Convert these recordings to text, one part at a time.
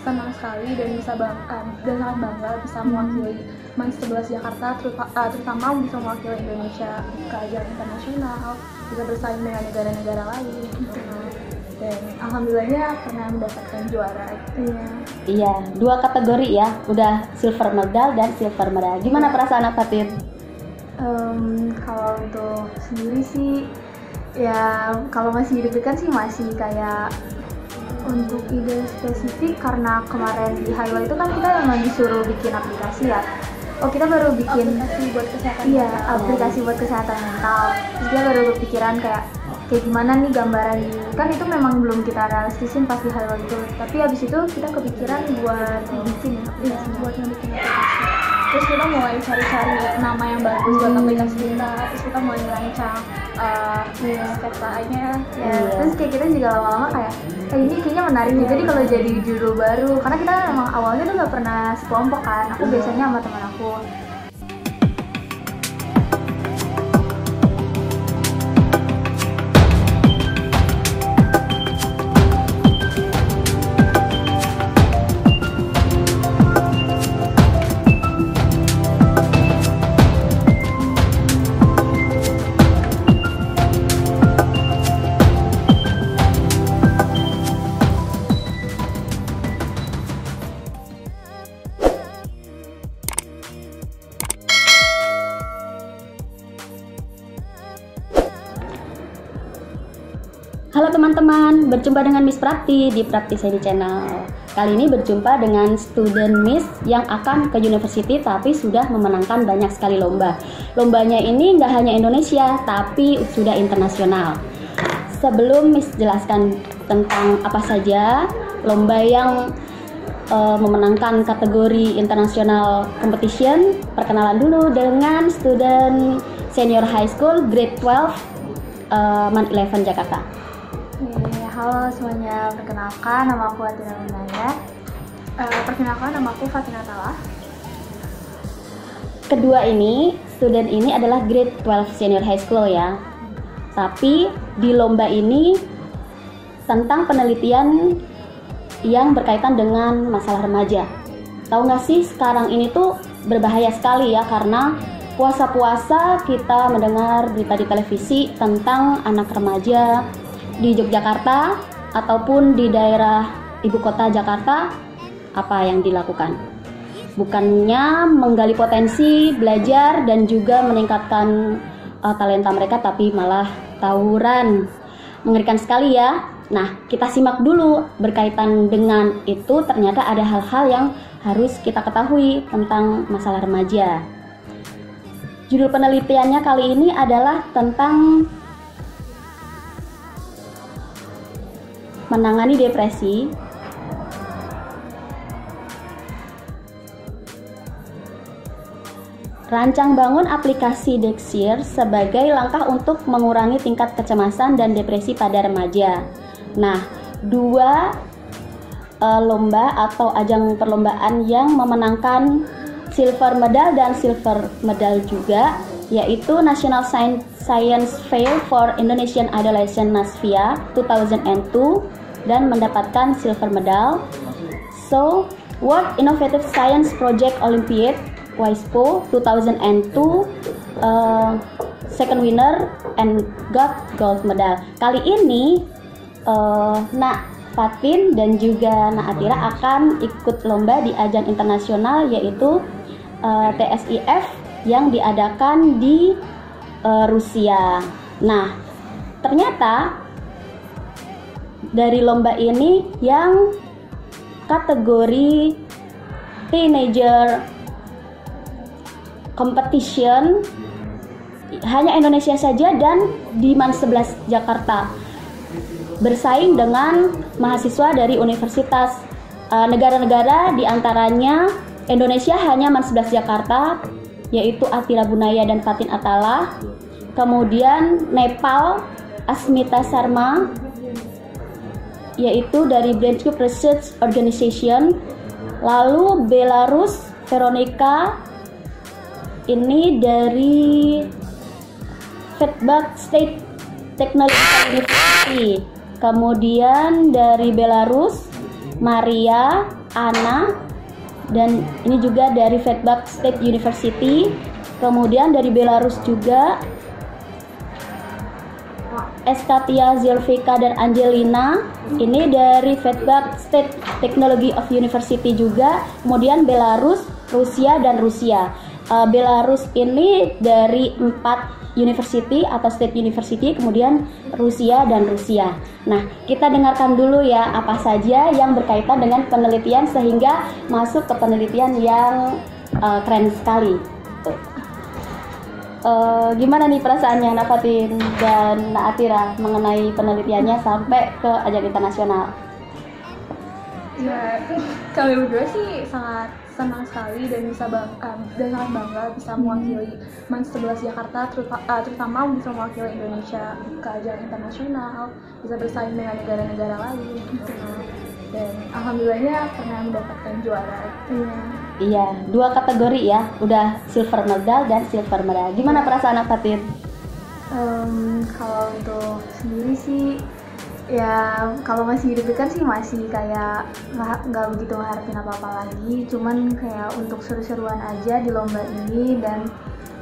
senang sekali dan dan sangat bangga bisa mewakili MANS 11 Jakarta, terutama bisa mewakili Indonesia ke ajang internasional, bisa bersaing dengan negara-negara lain gitu. Dan alhamdulillahnya pernah mendapatkan juara gitu ya. Iya, 2 kategori ya, udah silver medal dan silver medal. Gimana perasaan Fatin? Kalau untuk sendiri sih ya, kalau masih deg-degan sih masih kayak untuk ide spesifik, karena kemarin di highlight itu kan kita memang disuruh bikin aplikasi ya. Kita baru bikin aplikasi buat kesehatan. Iya, aplikasi buat kesehatan mental. Terus dia baru berpikiran kayak gimana nih gambaran ini. Kan itu memang belum kita realistisin pas di highlight itu. Tapi habis itu kita kepikiran buat bikin aplikasi, buat bikin aplikasi. Terus kita mulai cari-cari nama yang bagus buat aplikasi kita. Terus kita mulai merancang sketsanya ya. Terus kayak kita juga lama-lama kayak ini kayaknya menarik nih, jadi kalau jadi judul baru, karena kita emang awalnya tuh nggak pernah sekelompok kan, aku biasanya sama teman aku. Halo teman-teman, berjumpa dengan Miss Prapti di Prapti Sedi Channel. Kali ini berjumpa dengan student Miss yang akan ke university tapi sudah memenangkan banyak sekali lomba. Lombanya ini nggak hanya Indonesia, tapi sudah internasional. Sebelum Miss jelaskan tentang apa saja lomba yang memenangkan kategori international competition, perkenalan dulu dengan student senior high school grade 12 MAN 11 Jakarta. Halo semuanya, perkenalkan nama aku Atina Minaya. Perkenalkan nama aku Fatina Tala. Kedua ini, student ini adalah grade 12 senior high school ya. Tapi di lomba ini tentang penelitian yang berkaitan dengan masalah remaja. Tahu nggak sih sekarang ini tuh berbahaya sekali ya, karena puasa-puasa kita mendengar berita di televisi tentang anak remaja di Yogyakarta ataupun di daerah ibu kota Jakarta. Apa yang dilakukan? Bukannya menggali potensi, belajar dan juga meningkatkan talenta mereka, tapi malah tawuran. Mengerikan sekali ya. Nah, kita simak dulu berkaitan dengan itu. Ternyata ada hal-hal yang harus kita ketahui tentang masalah remaja. Judul penelitiannya kali ini adalah tentang menangani depresi rancang bangun aplikasi Dexir sebagai langkah untuk mengurangi tingkat kecemasan dan depresi pada remaja. Nah, 2 lomba atau ajang perlombaan yang memenangkan silver medal dan silver medal juga, yaitu National Science Fair for Indonesian Adolescent NASFIA 2002 dan mendapatkan silver medal. So, World Innovative Science Project Olympiad WISPO 2002 second winner and got gold medal. Kali ini Nak Fatin dan juga Nak Atira akan ikut lomba di ajang internasional, yaitu TSIF yang diadakan di Rusia. Nah, ternyata dari lomba ini yang kategori teenager competition hanya Indonesia saja dan di MAN 11 Jakarta bersaing dengan mahasiswa dari universitas negara-negara, diantaranya Indonesia hanya MAN 11 Jakarta, yaitu Atira Bunaya dan Fatin Atala. Kemudian Nepal Asmita Sarma, yaitu dari Branch Group Research Organization. Lalu Belarus Veronica, ini dari Feedback State Technological University. Kemudian dari Belarus Maria ANA, dan ini juga dari Fedbak State University. Kemudian dari Belarus juga Eskatia Zilvika dan Angelina, ini dari Fedbak State Technology of University juga. Kemudian Belarus, Rusia, dan Rusia. Belarus ini dari 4 university atau state university, kemudian Rusia dan Rusia. Nah, kita dengarkan dulu ya apa saja yang berkaitan dengan penelitian sehingga masuk ke penelitian yang keren sekali. Gimana nih perasaannya Nafatin dan Naatira mengenai penelitiannya sampai ke ajang internasional? Ya, kami berdua sih sangat senang sekali dan sangat bangga bisa mewakili MAN 11 Jakarta, terutama bisa mewakili Indonesia ke ajang internasional, bisa bersaing dengan negara-negara lain gitu. Dan alhamdulillahnya pernah mendapatkan juara. Iya, 2 kategori ya, udah silver medal dan silver medal. Gimana perasaan Fatin? Kalau untuk sendiri sih, ya kalau masih deg-degan sih masih kayak nggak begitu mengharapin apa-apa lagi. Cuman kayak untuk seru-seruan aja di lomba ini, dan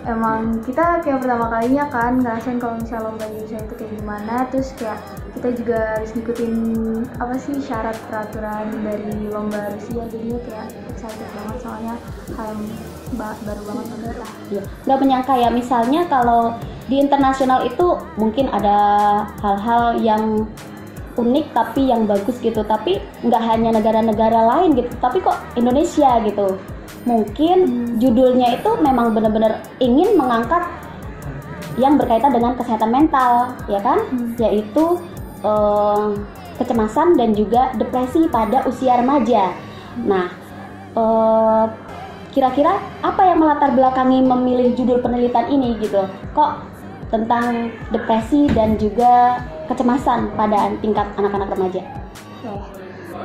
emang kita kayak pertama kalinya kan ngerasain kalau misalnya lomba Indonesia itu kayak gimana. Terus kayak kita juga harus ngikutin apa sih syarat peraturan dari lomba Rusia, jadinya kayak excited banget soalnya hal baru banget lah. Ya, nggak menyangka ya, misalnya kalau di internasional itu mungkin ada hal-hal yang unik tapi yang bagus gitu, tapi nggak hanya negara-negara lain gitu, tapi kok Indonesia gitu. Mungkin judulnya itu memang benar-benar ingin mengangkat yang berkaitan dengan kesehatan mental, ya kan? Yaitu kecemasan dan juga depresi pada usia remaja. Nah, kira-kira apa yang melatar belakangi memilih judul penelitian ini gitu? Kok tentang depresi dan juga kecemasan pada tingkat anak-anak remaja?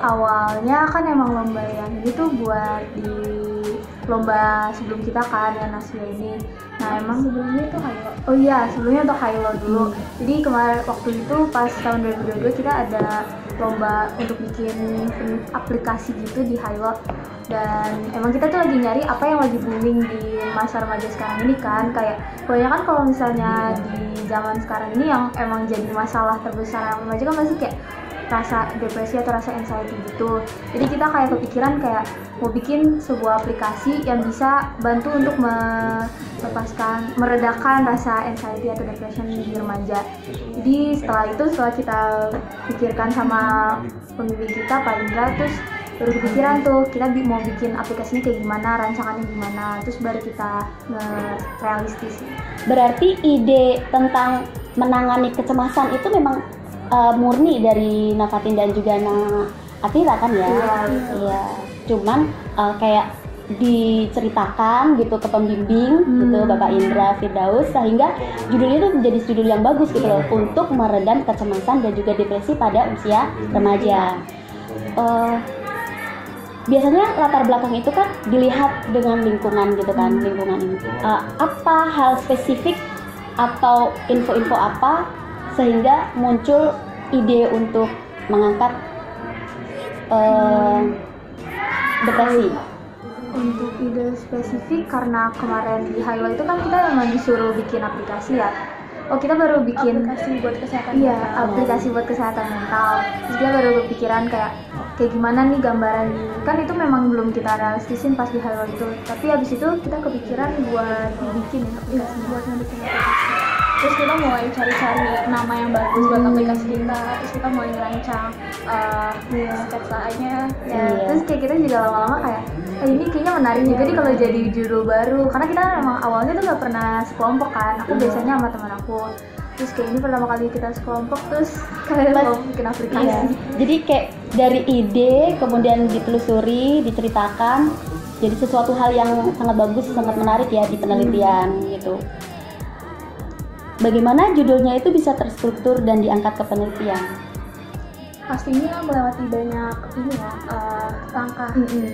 Awalnya kan emang lomba yang ini tuh buat di lomba sebelum kita kan yang Asia ini. Nah emang sebelumnya itu Hailo. Oh iya, sebelumnya untuk Hailo dulu. Jadi kemarin waktu itu pas tahun 2022 kita ada lomba untuk bikin aplikasi gitu di Hailo. Dan emang kita tuh lagi nyari apa yang lagi booming di masa remaja sekarang ini kan. Kayak kebanyakan kalau misalnya di zaman sekarang ini yang emang jadi masalah terbesar yang remaja kan pasti kayak rasa depresi atau rasa anxiety gitu. Jadi kita kayak kepikiran kayak mau bikin sebuah aplikasi yang bisa bantu untuk meredakan rasa anxiety atau depression di remaja. Jadi setelah kita pikirkan sama pembimbing kita Pak Indra, terus baru kepikiran tuh kita mau bikin aplikasinya kayak gimana, rancangannya gimana, terus baru kita realistis. Berarti ide tentang menangani kecemasan itu memang murni dari Nafatin dan juga Atira kan ya? Iya. Cuman kayak diceritakan gitu ke pembimbing gitu Bapak Indra Firdaus, sehingga judulnya itu menjadi judul yang bagus gitu loh untuk meredam kecemasan dan juga depresi pada usia remaja. Biasanya latar belakang itu kan dilihat dengan lingkungan gitu kan, lingkungan ini. Apa hal spesifik atau info-info apa sehingga muncul ide untuk mengangkat depresi? Untuk ide spesifik karena kemarin di Hailo itu kan kita memang disuruh bikin aplikasi ya. Oh kita baru bikin aplikasi buat kesehatan mental. mental. Aplikasi buat kesehatan mental. Terus kita baru kepikiran kayak gimana nih gambaran kan itu memang belum kita realistisin pas di Hailo itu. Tapi habis itu kita kepikiran buat bikin aplikasi buat ngebikin aplikasi. Terus kita mulai cari-cari nama yang bagus buat aplikasi kita. Terus kita mulai ngerancang sketsanya. Terus kayak kita juga lama-lama kayak ini kayaknya menarik juga nih kalau jadi judul baru, karena kita emang awalnya tuh nggak pernah sekelompok kan. Aku biasanya sama teman aku. Terus kayak ini pertama kali kita sekelompok, terus kayak mau bikin aplikasi. Iya. Jadi kayak dari ide kemudian ditelusuri, diceritakan, jadi sesuatu hal yang sangat bagus, sangat menarik ya di penelitian gitu. Bagaimana judulnya itu bisa terstruktur dan diangkat ke penelitian? Pastinya melewati banyak langkah.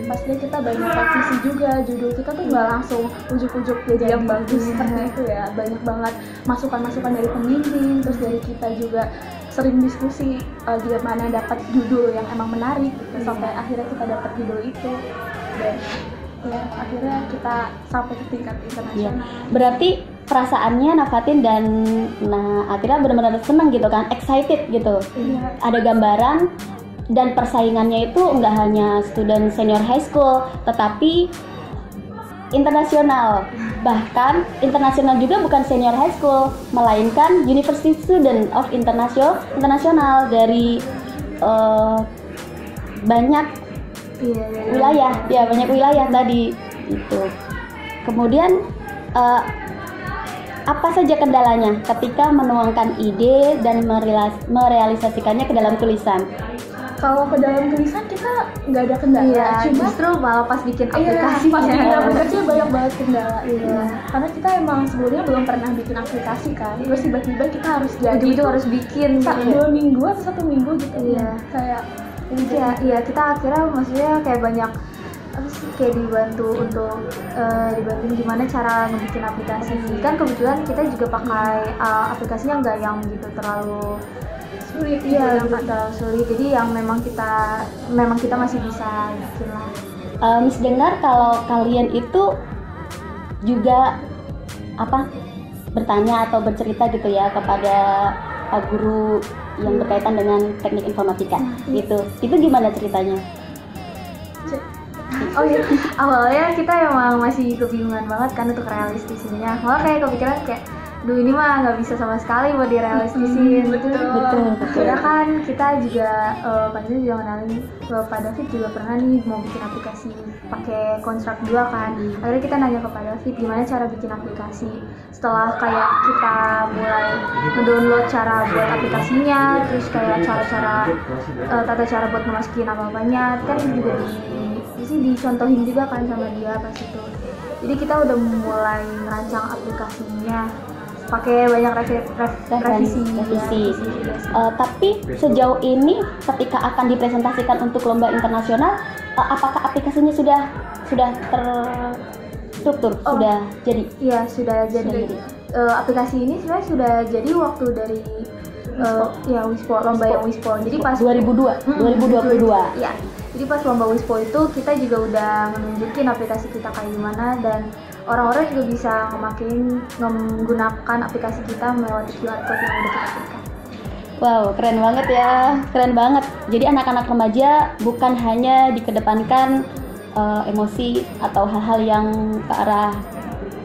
Pastinya kita banyak revisi juga. Judul kita tuh nggak langsung ujuk-ujuk jadi yang bagus seperti itu ya. Banyak banget masukan-masukan dari pembimbing, terus dari kita juga sering diskusi gimana dapat judul yang emang menarik gitu, sampai akhirnya kita dapat judul itu dan ya akhirnya kita sampai ke tingkat internasional. Berarti perasaannya Nafatin dan Atira benar-benar senang gitu kan, excited gitu. Ada gambaran dan persaingannya itu nggak hanya student senior high school, tetapi internasional. Bahkan internasional juga bukan senior high school, melainkan university student of internasional dari banyak wilayah, ya banyak wilayah tadi itu. Kemudian apa saja kendalanya ketika menuangkan ide dan merealisasikannya ke dalam tulisan? Kalau ke dalam tulisan kita nggak ada kendala, cuma justru malah pas bikin aplikasi, pas bikin aplikasi banyak banget kendala. Karena kita emang sebelumnya belum pernah bikin aplikasi kan, terus tiba-tiba kita harus jadi itu harus bikin 2 minggu atau 1 minggu gitu. Kayak kita akhirnya maksudnya kayak banyak kayak dibantu untuk dibantu gimana cara ngebikin aplikasi. Kan kebetulan kita juga pakai aplikasinya nggak yang gitu terlalu sulit, nggak terlalu sulit. Jadi yang memang kita masih bisa bikin lah. Miss dengar kalau kalian itu juga bertanya atau bercerita gitu ya kepada guru yang berkaitan dengan teknik informatika gitu. Itu gimana ceritanya? Awalnya kita emang masih kebingungan banget kan untuk realistisnya. Malah kayak kepikiran kayak duh ini mah nggak bisa sama sekali buat direalistisin. Betul. Karena kan kita juga Panji juga kenalin Pak David juga pernah nih mau bikin aplikasi pakai Construct 2 kan. Akhirnya kita nanya ke Pak David gimana cara bikin aplikasi. Setelah kayak kita mulai ngedownload cara buat aplikasinya, terus kayak tata cara buat memasukin apa-apanya, kan juga dicontohin juga kan sama dia pas itu. Jadi kita udah mulai merancang aplikasinya pakai banyak revisi. Tapi sejauh ini ketika akan dipresentasikan untuk lomba internasional, apakah aplikasinya sudah terstruktur, sudah jadi? Iya, sudah jadi. Aplikasi ini sebenarnya sudah jadi waktu dari Wispo, lomba yang Wispo. Jadi pas 2022. Iya. Jadi pas lomba Wispo itu kita juga udah menunjukin aplikasi kita kayak gimana, dan orang-orang juga bisa menggunakan aplikasi kita melewati QR code yang udah kita berikan. Wow, keren banget ya, keren banget. Jadi anak-anak remaja bukan hanya dikedepankan emosi atau hal-hal yang ke arah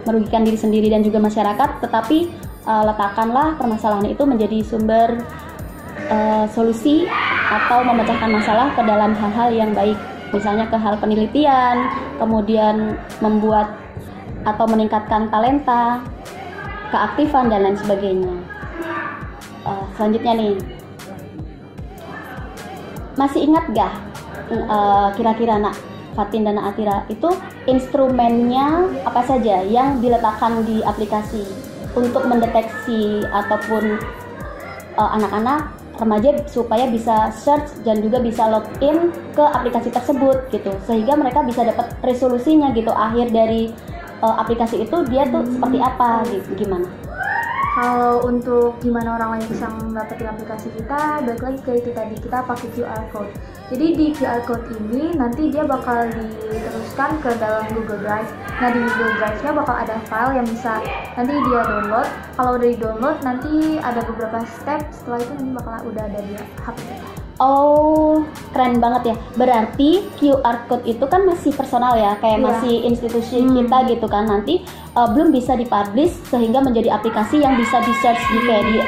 merugikan diri sendiri dan juga masyarakat, tetapi letakkanlah permasalahan itu menjadi sumber solusi atau memecahkan masalah ke dalam hal-hal yang baik, misalnya ke hal penelitian, kemudian membuat atau meningkatkan talenta, keaktifan dan lain sebagainya. Selanjutnya nih, masih ingat gak kira-kira Fatin dan Atira itu instrumennya apa saja yang diletakkan di aplikasi untuk mendeteksi ataupun anak-anak remaja supaya bisa search dan juga bisa login ke aplikasi tersebut gitu, sehingga mereka bisa dapat resolusinya gitu akhir dari aplikasi itu dia tuh seperti apa gitu, gimana? Kalau untuk gimana orang lain bisa mendapatkan aplikasi kita, balik lagi ke itu tadi, kita pakai QR code. Jadi di QR code ini nanti dia bakal diteruskan ke dalam Google Drive. Nah di Google Drive-nya bakal ada file yang bisa nanti dia download. Kalau udah di-download nanti ada beberapa step, setelah itu nanti bakal udah ada di HP kita. Oh, keren banget ya. Berarti QR code itu kan masih personal ya, kayak masih institusi kita gitu kan. Nanti belum bisa dipublish sehingga menjadi aplikasi yang bisa di-search di kayak di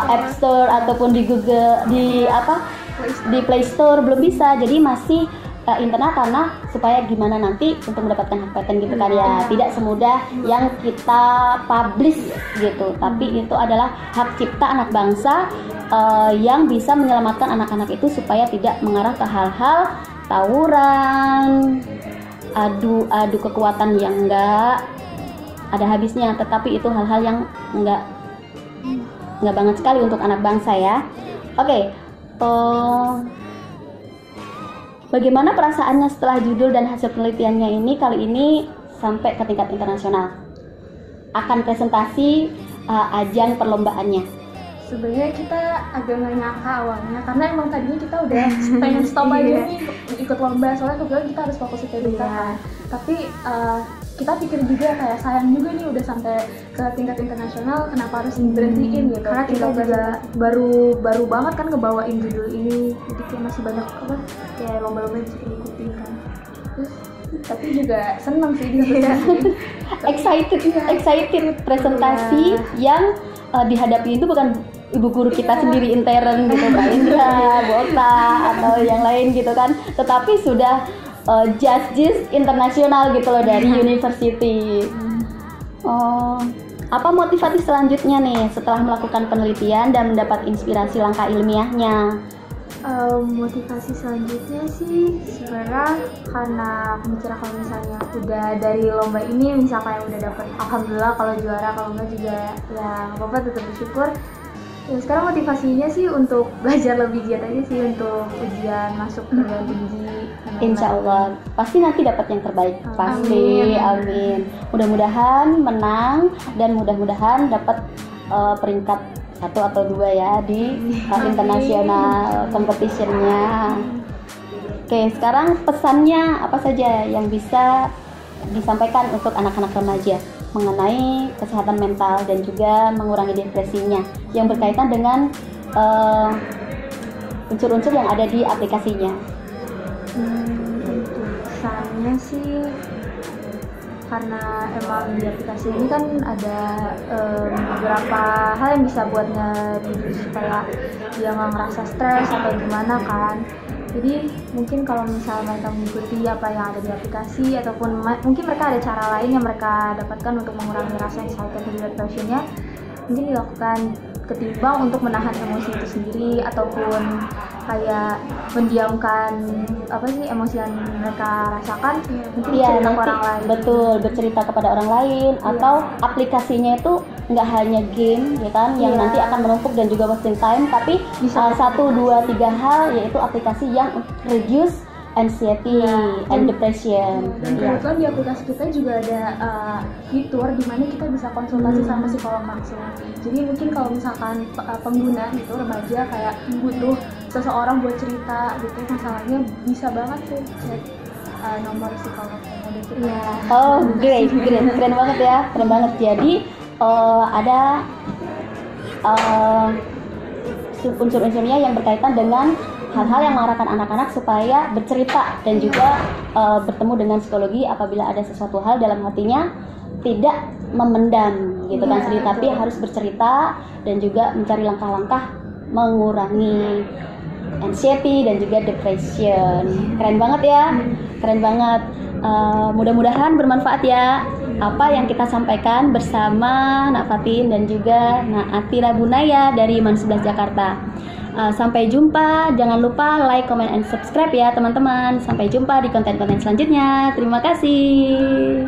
App Store ataupun di Google di Play Store belum bisa. Jadi masih internal karena supaya gimana nanti untuk mendapatkan hak paten gitu kan ya. Tidak semudah yang kita publish gitu. Tapi itu adalah hak cipta anak bangsa yang bisa menyelamatkan anak-anak itu supaya tidak mengarah ke hal-hal tawuran, adu kekuatan yang enggak ada habisnya. Tetapi itu hal-hal yang enggak banget sekali untuk anak bangsa ya. Oke. Bagaimana perasaannya setelah judul dan hasil penelitiannya ini kali ini sampai ke tingkat internasional? Akan presentasi ajang perlombaannya. Sebenarnya kita agak nggak nyangka awalnya, karena emang tadinya kita udah pengen stop aja nih ikut lomba, soalnya kebetulan kita harus fokus UTBK kan. Tapi kita pikir juga kayak sayang juga nih udah sampai ke tingkat internasional, kenapa harus berhentiin gitu. Karena kita juga baru banget kan ngebawain judul ini, jadi kayak masih banyak apa kayak lomba-lomba yang bisa diikuti kan. Terus tapi juga seneng sih di satu sisi. excited presentasi yang dihadapi itu bukan ibu guru kita sendiri intern gitu, Mbak Indra, Bota atau yang lain gitu kan, tetapi sudah judges internasional gitu loh dari university. Apa motivasi selanjutnya nih setelah melakukan penelitian dan mendapat inspirasi langkah ilmiahnya? Motivasi selanjutnya sih sebenarnya karena mikir kalau misalnya udah dari lomba ini misalnya udah dapet alhamdulillah, kalau juara, kalau enggak juga ya Bapak tetap bersyukur. Ya sekarang motivasinya sih untuk belajar lebih giat aja sih untuk ujian masuk perguruan tinggi. Insya Allah pasti nanti dapat yang terbaik. Pasti, amin. Mudah-mudahan menang dan mudah-mudahan dapat peringkat 1 atau 2 ya di internasional competitionnya. Oke, sekarang pesannya apa saja yang bisa disampaikan untuk anak-anak remaja mengenai kesehatan mental dan juga mengurangi depresinya yang berkaitan dengan unsur-unsur yang ada di aplikasinya? Pesannya sih karena emang di aplikasi ini kan ada beberapa hal yang bisa buatnya supaya dia nggak ngerasa stres atau gimana kan. Jadi mungkin kalau misalnya mereka mengikuti apa yang ada di aplikasi ataupun mungkin mereka ada cara lain yang mereka dapatkan untuk mengurangi rasa anxiety atau depressionnya, mungkin dilakukan ketimbang untuk menahan emosi itu sendiri ataupun kayak mendiamkan apa sih emosi yang mereka rasakan, mungkin cerita ke orang lain. Betul, bercerita kepada orang lain atau aplikasinya itu nggak hanya game ya kan yang nanti akan menumpuk dan juga wasting time, tapi bisa 1, 2, 3 hal, yaitu aplikasi yang reduce anxiety and depression. Dan kebetulan di aplikasi kita juga ada fitur di mana kita bisa konsultasi sama psikolog langsung. Jadi mungkin kalau misalkan pengguna itu remaja kayak butuh seseorang buat cerita gitu masalahnya, bisa banget tuh cek nomor psikolog yang ada kita. Oh, great, keren banget ya, keren banget. Jadi ada unsur-unsurnya yang berkaitan dengan hal-hal yang mengarahkan anak-anak supaya bercerita dan juga bertemu dengan psikologi apabila ada sesuatu hal dalam hatinya, tidak memendam gitu kan sendiri, tapi harus bercerita dan juga mencari langkah-langkah mengurangi anxiety dan juga depression. Keren banget ya, keren banget. Mudah-mudahan bermanfaat ya apa yang kita sampaikan bersama Nak Fatin dan juga Nak Atira Bunaya dari MAN 11 Jakarta. Sampai jumpa, jangan lupa like, comment, and subscribe ya teman-teman. Sampai jumpa di konten-konten selanjutnya. Terima kasih.